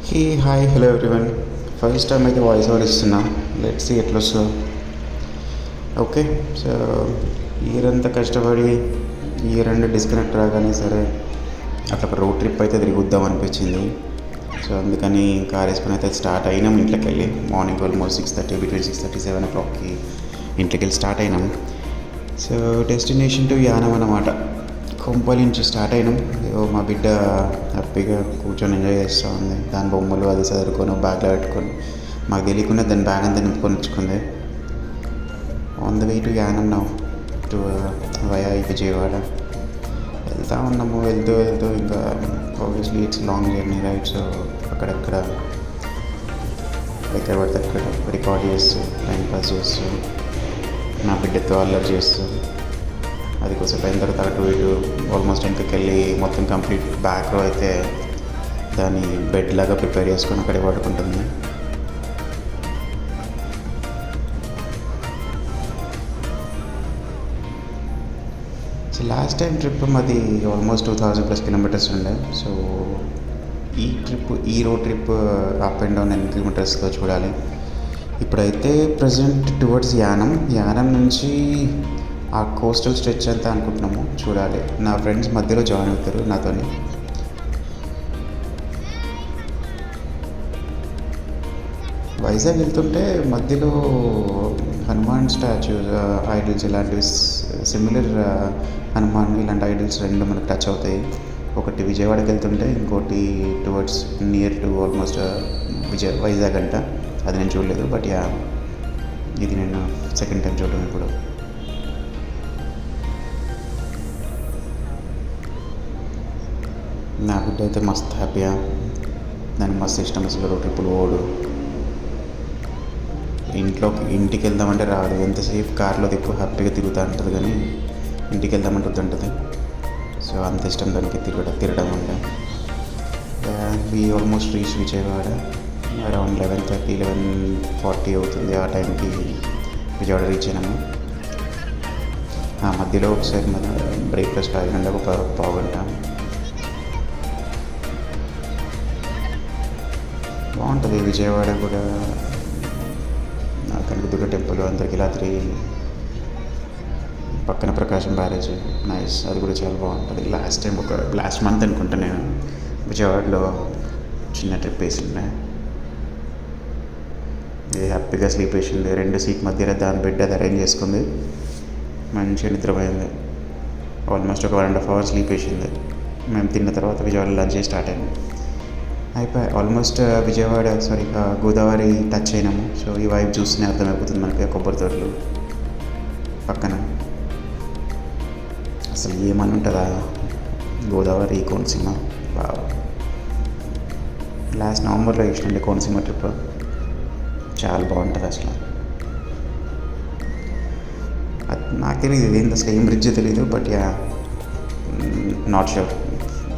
Hey hi hello everyone. First time అయితే voice over ఇస్తున్నా. Let's see ఎట్లా వస్తుందో. ఓకే, సో ఇయర్ అంతా కష్టపడి ఇయర్ అండ్ డిస్కనెక్ట్ రాగానే సరే అట్లా ఒక రోడ్ ట్రిప్ అయితే తిరిగిద్దాం అనిపించింది. సో అందుకని కార్ వేసుకుని అయితే స్టార్ట్ అయినాం ఇంట్లోకి వెళ్ళి. మార్నింగ్ ఆల్మోస్ట్ 6:30, బిట్వీన్ 6:30 7 o'clockకి ఇంట్లోకి వెళ్ళి స్టార్ట్ అయినాం. సో డెస్టినేషన్ టు యానం అన్నమాట. కొంపలి నుంచి స్టార్ట్ అయినాం. మా బిడ్డ హ్యాపీగా కూర్చొని ఎంజాయ్ చేస్తూ ఉంది. దాని బొమ్మలు అది చదువుకొని బ్యాగ్లో పెట్టుకొని, మాకు తెలియకుండా దాని బ్యాగ్ అంతా నింపుకొని వచ్చుకుంది. On the way to Yanam now, to via Vijayawada వెళ్తూ ఉన్నాము. వెళ్తూ ఇంకా obviously it's long journey right. So అక్కడక్కడ ఎక్కడ పడితే అక్కడ రికార్డ్ చేస్తూ టైం పాస్ చేస్తూ నా బిడ్డతో అల్లరి చేస్తూ అది కొంచెం అయిన తర్వాత అటు ఇటు ఆల్మోస్ట్ ఇంటికి వెళ్ళి మొత్తం కంప్లీట్ బ్యాక్ రో అయితే దాన్ని బెడ్ లాగా ప్రిపేర్ చేసుకొని అక్కడే పడుకుంటుంది. సో లాస్ట్ టైం ట్రిప్ మాది ఆల్మోస్ట్ 2000+ కిలోమీటర్స్ ఉండే. సో ఈ road trip up and down ఎన్ని కిలోమీటర్స్లో చూడాలి. ఇప్పుడైతే ప్రజెంట్ టువర్డ్స్ యానం నుంచి ఆ కోస్టల్ స్ట్రెచ్ అంతా అనుకుంటున్నాము, చూడాలి. నా ఫ్రెండ్స్ మధ్యలో జాయిన్ అవుతారు నాతోని. వైజాగ్ వెళ్తుంటే మధ్యలో హనుమాన్ స్టాచ్యూస్, ఐడల్స్ ఇలాంటివి సిమిలర్ హనుమాన్ ఇలాంటి ఐడల్స్ రెండు మనకు టచ్ అవుతాయి. ఒకటి విజయవాడకి వెళ్తుంటే, ఇంకోటి towards near to almost Vizag అంట. అది నేను చూడలేదు, బట్ యా ఇది నేను సెకండ్ టైం చూడడం ఇప్పుడు. నా బిడ్డ అయితే మస్తు హ్యాపీగా, దానికి మస్తు ఇష్టం అసలు రోడ్ ట్రిప్పులు పోడు. ఇంటికి వెళ్దామంటే రాదు. ఎంతసేపు కార్లో హ్యాపీగా తిరుగుతూ ఉంటుంది, కానీ ఇంటికి వెళ్దామంటే వద్దంటుంది. సో అంత ఇష్టం దానికి తిరగడం అంటే. We almost reach Vijayawada around 11:30 11:40 అవుతుంది. ఆ టైంకి విజయవాడ రీచ్ అయినాము. ఆ మధ్యలో ఒకసారి మన బ్రేక్ఫాస్ట్ ఆగినండి, ఒక పావు గంట. బాగుంటుంది విజయవాడ కూడా. కనకదుర్గ టెంపుల్, అంతర్కిలాద్రి, పక్కన ప్రకాశం బ్యారేజ్, నైస్. అది కూడా చాలా బాగుంటుంది. లాస్ట్ మంత్ అనుకుంటా నేను విజయవాడలో చిన్న ట్రిప్ వేసిండే. ఇది హ్యాపీగా స్లీప్ వేసింది. 2 సీట్ మధ్యలో దాని బెడ్ అది అరేంజ్ చేసుకుంది. మంచిగా నిద్రపోయింది. ఆల్మోస్ట్ ఒక 1.5 hours స్లీప్ వేసింది. మేము తిన్న తర్వాత విజయవాడ లంచ్ స్టార్ట్ అయింది. అయిపోయి ఆల్మోస్ట్ గోదావరి టచ్ అయినాము. సో ఈ వైపు చూస్తేనే అర్థమైపోతుంది మనకి, కొబ్బరి తోటలు పక్కన. అసలు ఏమని ఉంటుందా గోదావరి, కోనసీమ. బాగా లాస్ట్ నవంబర్లో వేసినండి కోనసీమ ట్రిప్. చాలా బాగుంటుంది అసలు. నాకు తెలియదు ఇది ఏంటి అసలు, ఏం బ్రిడ్జ్ తెలియదు, but yeah not sure.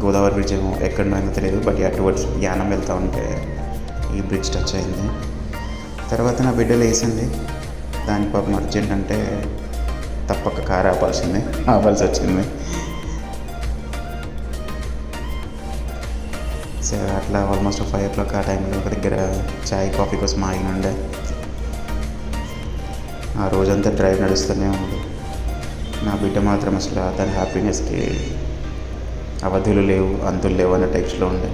Godavari bridge ఏమో ఎక్కడో ఏమో తెలియదు, బట్ యా టువర్డ్స్ యానం వెళ్తూ ఉంటే ఈ బ్రిడ్జ్ టచ్ అయింది. తర్వాత నా బిడ్డలు వేసింది. దాని పాపం అర్జెంట్ అంటే తప్పక కారు ఆపాల్సి వచ్చింది. సో అట్లా ఆల్మోస్ట్ 5 o'clock ఆ టైంలో ఒక దగ్గర చాయ్ కాఫీ కోసం ఆగినుండే. ఆ రోజంతా డ్రైవ్ నడుస్తూనే ఉంది. నా బిడ్డ మాత్రం అసలు దాని హ్యాపీనెస్కి అవధులు లేవు, అంతులు లేవు అన్న టైప్స్లో ఉండే.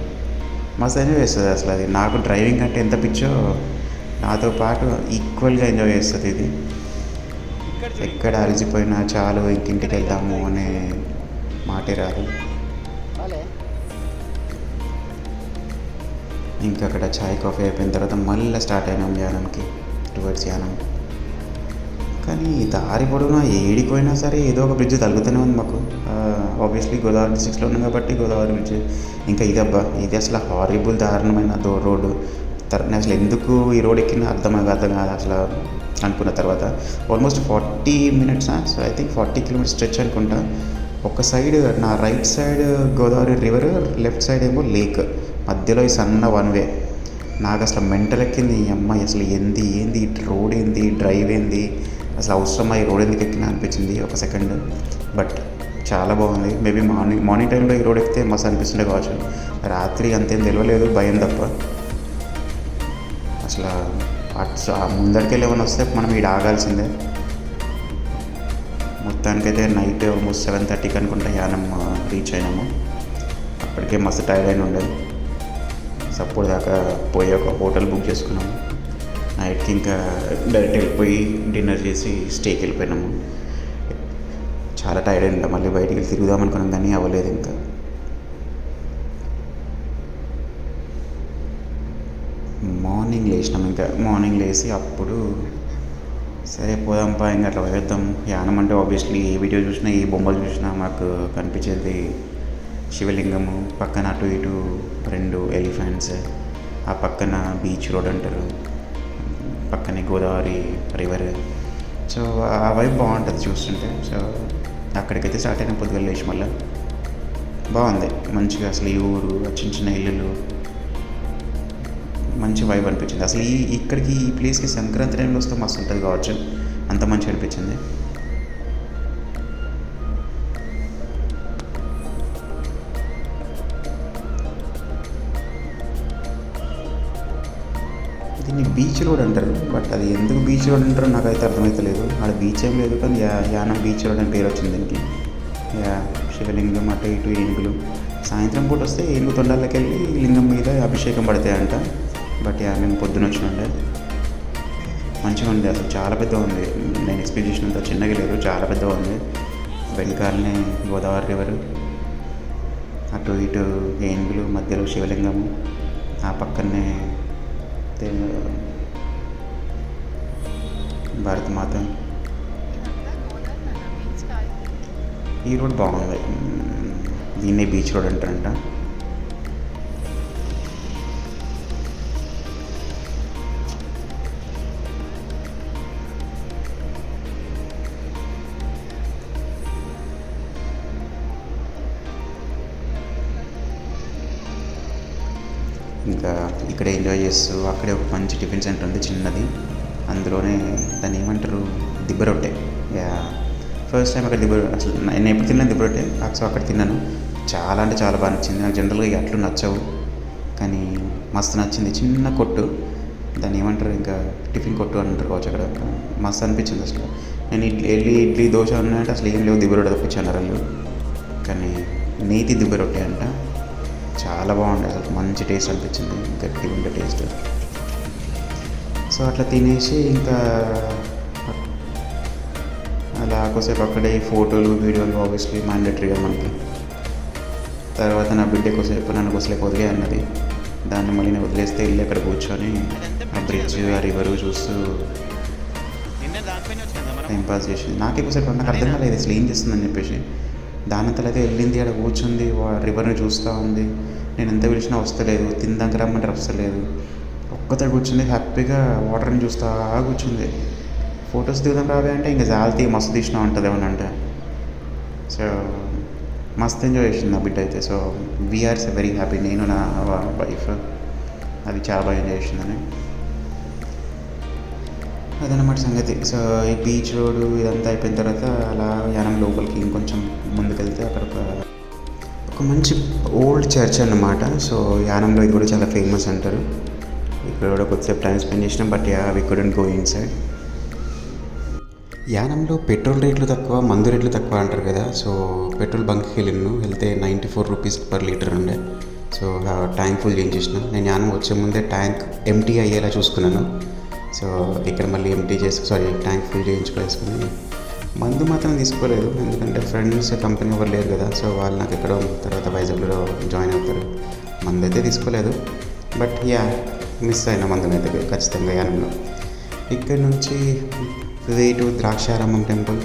మస్తు ఎంజాయ్ చేస్తుంది అసలు. అది నాకు డ్రైవింగ్ అంటే ఎంత పిచ్చో నాతో పాటు ఈక్వల్గా ఎంజాయ్ చేస్తుంది ఇది. ఎక్కడ అలసిపోయినా చాలు ఇంటికి వెళ్దాము అనే మాటే రాదు. ఇంకా అక్కడ చాయ్ కాఫీ అయిపోయిన తర్వాత మళ్ళీ స్టార్ట్ అయినాం యానంకి, టువర్డ్స్ యానం. కానీ దారి పొడవునా ఏడిపోయినా సరే ఏదో ఒక బ్రిడ్జ్ తగులుతూనే ఉంది మాకు. ఆబ్వియస్లీ గోదావరి డిస్ట్రిక్ట్స్లో ఉంది కాబట్టి గోదావరి బ్రిడ్జ్. ఇంకా ఇది అసలు హారిబుల్ దారుణమైన రోడ్డు. నేను అసలు ఎందుకు ఈ రోడ్ ఎక్కినా అర్థం కాదు అసలు అనుకున్న తర్వాత. Almost 40 minutes, so I think 40 km stretch అనుకుంటా. ఒక సైడ్ నా right side Godavari river, left side ఏమో లేక్, మధ్యలో ఈ సన్న 1 way. నాకు అసలు మెంటల్ ఎక్కింది. ఈ అమ్మాయి అసలు ఏంది రోడ్ ఏంది, డ్రైవ్ ఏంది, అసలు అవసరమా ఈ రోడ్ ఎందుకు ఎక్కినా అనిపించింది ఒక సెకండ్. బట్ చాలా బాగుంది. మేబీ మార్నింగ్ టైంలో ఈ రోడ్ ఎక్కితే మస్తు అనిపిస్తుండే కావచ్చు. రాత్రి అంతేం తెలియలేదు, భయం తప్ప. అసలు ముందరికెళ్ళి ఏమైనా వస్తే మనం ఈడ ఆగాల్సిందే. మొత్తానికైతే నైట్ ఆల్మోస్ట్ 7:30కి అనుకుంటా యానం రీచ్ అయినాము. అప్పటికే మస్తు టైర్డ్ అయిన ఉండేది. సపోర్ట్ దాకా పోయి ఒక హోటల్ బుక్ చేసుకున్నాము. నైట్కి ఇంకా డైరెక్ట్ వెళ్ళిపోయి డిన్నర్ చేసి స్టేకి వెళ్ళిపోయినాము. చాలా టైర్డ్ అయింది. మళ్ళీ బయటికి వెళ్ళి తిరుగుదాం అనుకున్నాం కానీ అవ్వలేదు. ఇంకా మార్నింగ్ లేచి అప్పుడు సరే పోదాంపా ఇంకా అట్లా వేద్దాం. యానం అంటే ఆబ్వియస్లీ ఏ వీడియో చూసినా ఏ బొమ్మలు చూసినా మాకు కనిపించేది శివలింగము, పక్కన అటు ఇటు 2 ఎలిఫెంట్స్, ఆ పక్కన బీచ్ రోడ్ అంటారు, పక్కనే గోదావరి రివర్. సో ఆ వైపు బాగుంటుంది చూస్తుంటే. సో అక్కడికైతే స్టార్ట్ అయిన పొద్దుగా లేచి మళ్ళీ బాగుంది మంచిగా. అసలు ఈ ఊరు చిన్న చిన్న ఇల్లులు మంచి వైబ్ అనిపించింది. అసలు ఇక్కడికి ఈ ప్లేస్కి సంక్రాంతి టైంలో వస్తే మస్తు ఉంటుంది కావచ్చు, అంత మంచిగా అనిపించింది. దీన్ని బీచ్ రోడ్ అంటారు, బట్ అది ఎందుకు బీచ్ రోడ్ అంటారో నాకైతే అర్థమవుతలేదు. ఆడ బీచ్ ఏం లేదు కానీ యానం బీచ్ రోడ్ అని పేరు వచ్చింది దీనికి. శివలింగం అటు ఇటు ఏనుగులు. సాయంత్రం పూట వస్తే ఏనుగు తొండాలకి వెళ్ళి లింగం మీద అభిషేకం పడతాయంట. బట్ మేము పొద్దున వచ్చినండే మంచిగా ఉంది. అసలు చాలా పెద్దగా ఉంది. నేను ఎక్స్పెక్ట్ చేసినంత చిన్నగా లేదు, చాలా పెద్దగా ఉంది. వెనకాలనే గోదావరి రివరు, అటు ఇటు ఏనుగులు, మధ్యలో శివలింగము, ఆ పక్కనే భారతమాత. ఈ రోడ్ బాగుంది. దీన్నే బీచ్ రోడ్ అంటారంట. ఇంకా ఇక్కడ ఎంజాయ్ చేస్తూ అక్కడే ఒక మంచి టిఫిన్ సెంటర్ ఉంది చిన్నది. అందులోనే దాన్ని ఏమంటారు, దిబ్బ రొట్టె. ఫస్ట్ టైం అక్కడ అసలు నేను ఎప్పుడు తిన్నాను దిబ్బ రొట్టె. సో అక్కడ తిన్నాను. చాలా అంటే చాలా బాగా నచ్చింది. నాకు జనరల్గా అట్లు నచ్చవు కానీ మస్తు నచ్చింది. చిన్న కొట్టు, దాన్ని ఏమంటారు ఇంకా టిఫిన్ కొట్టు అని అంటారు కావచ్చు. అక్కడ మస్తు అనిపించింది. అసలు నేను ఇడ్లీ దోశ ఉన్నాయంటే అసలు ఏం లేవు, దిబ్బ రొట్టె తప్పించాను వాళ్ళు. కానీ నేతి దిబ్బ రొట్టె అంట, చాలా బాగుంది. అసలు మంచి టేస్ట్ అనిపించింది, గట్టిగా ఉండే టేస్ట్. సో అట్లా తినేసి ఇంకా అలా కొద్దిసేపు అక్కడే ఫోటోలు వీడియోలు ఆబ్వియస్లీ మ్యాండేటరీగా మనకి. తర్వాత నా బిడ్డ నన్ను కొద్దిసేపు వదిలే అన్నది. దాన్ని మళ్ళీ నేను వదిలేస్తే వెళ్ళి అక్కడ కూర్చొని ఆ బ్రిడ్జ్ ఆ రివర్ చూస్తూ టైం పాస్ చేసింది. నాకే కొద్దిసేపు నాకు అర్థం కాలేదు అసలు ఏం చేస్తుందని చెప్పేసి. దానంతలో అయితే వెళ్ళింది, అక్కడ కూర్చుంది, రివర్ని చూస్తూ ఉంది. నేను ఎంత పిలిచినా వస్తలేదు, తిందాక రమ్మంటారు వస్తలేదు. ఒక్కతే కూర్చుంది హ్యాపీగా వాటర్ని చూస్తూ కూర్చుంది. ఫొటోస్ దిగుదాం రావే అంటే ఇంకా జాగ్రత్త మస్తు తీసినా ఉంటుంది ఏమనంటే. సో మస్తు ఎంజాయ్ చేసింది నా బిడ్డ అయితే. సో వీఆర్ వెరీ హ్యాపీ, నేను నా వైఫ్. అది చాలా బాగా ఎంజాయ్ చేసిందని అదనమాట సంగతి. సో ఈ బీచ్ రోడ్డు ఇదంతా అయిపోయిన తర్వాత అలా యానం లోపలికి ఇంకొంచెం ముందుకెళ్తే అక్కడ ఒక మంచి ఓల్డ్ చర్చ్ అన్నమాట. సో యానంలో ఇది కూడా చాలా ఫేమస్ అంటారు. ఇక్కడ కూడా కొద్దిసేపు టైం స్పెండ్ చేసినాం. But we couldn't go inside. యానంలో పెట్రోల్ రేట్లు తక్కువ, మందు రేట్లు తక్కువ అంటారు కదా. సో పెట్రోల్ బంక్కి వెళ్తే 94 రూపీస్ పర్ లీటర్ ఉండే. సో ట్యాంక్ ఫుల్ చేయించేసిన. నేను యానం వచ్చే ముందే ట్యాంక్ ఎంటీ అయ్యేలా చూసుకున్నాను. సో ఇక్కడ మళ్ళీ ట్యాంక్ ఫుల్ చేయించుకోవేసుకుని మందు మాత్రం తీసుకోలేదు, ఎందుకంటే ఫ్రెండ్స్ కంపెనీ ఎవరు లేరు కదా. సో వాళ్ళు నాకు ఎక్కడో తర్వాత వైజాగ్లో జాయిన్ అవుతారు. మందు అయితే తీసుకోలేదు. బట్ మిస్ అయిన మందునైతే ఖచ్చితంగా యానంలో. ఇక్కడ నుంచి వే టు ద్రాక్షారామం టెంపుల్.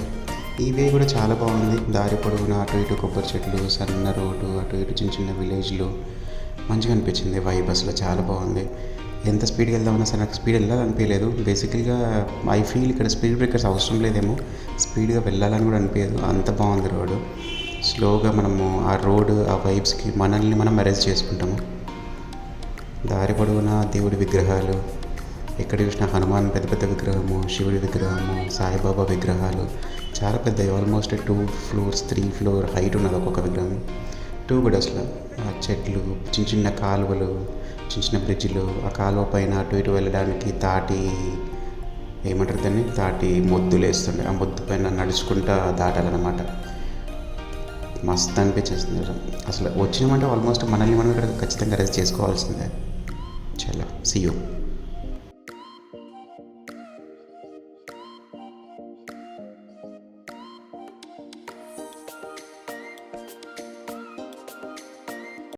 ఈ వే కూడా చాలా బాగుంది. దారి పొడవునా అటు ఇటు కొబ్బరి చెట్లు, సన్న రోడ్డు, అటు ఇటు చిన్న చిన్న విలేజ్లు, మంచిగా అనిపించింది. వైబ్ అసలు చాలా బాగుంది. ఎంత స్పీడ్గా వెళ్దామన్నా సరే నాకు స్పీడ్ వెళ్ళాలనిపించలేదు. బేసికల్గా ఐ ఫీల్ ఇక్కడ స్పీడ్ బ్రేకర్స్ అవసరం లేదేమో, స్పీడ్గా వెళ్ళాలని కూడా అనిపించదు, అంత బాగుంది రోడ్డు. స్లోగా మనము ఆ రోడ్ ఆ వైబ్స్కి మనల్ని మనం అరేంజ్ చేసుకుంటాము. దారి పొడవునా దేవుడి విగ్రహాలు, ఎక్కడ చూసినా హనుమాన్ పెద్ద పెద్ద విగ్రహము, శివుడి విగ్రహము, సాయిబాబా విగ్రహాలు చాలా పెద్దవి. ఆల్మోస్ట్ 2 ఫ్లోర్స్ 3 ఫ్లోర్ హైట్ ఉన్నది ఒక్కొక్క విగ్రహం. 2 కూడా అసలు చెట్లు, చిన్న చిన్న కాలువలు, చిన్న చిన్న బ్రిడ్జిలు, ఆ కాలువ పైన అటు ఇటు వెళ్ళడానికి తాటి ఏమంటారు దాన్ని, తాటి మొద్దులు వేస్తుండే, ఆ మొద్దు పైన నడుచుకుంటా దాటాలన్నమాట. మస్తు అనిపించేస్తుంది అసలు. వచ్చినామంటే ఆల్మోస్ట్ మనల్ని మనం ఇక్కడ ఖచ్చితంగా రెస్ట్ చేసుకోవాల్సిందే. చలో, సీ యూ.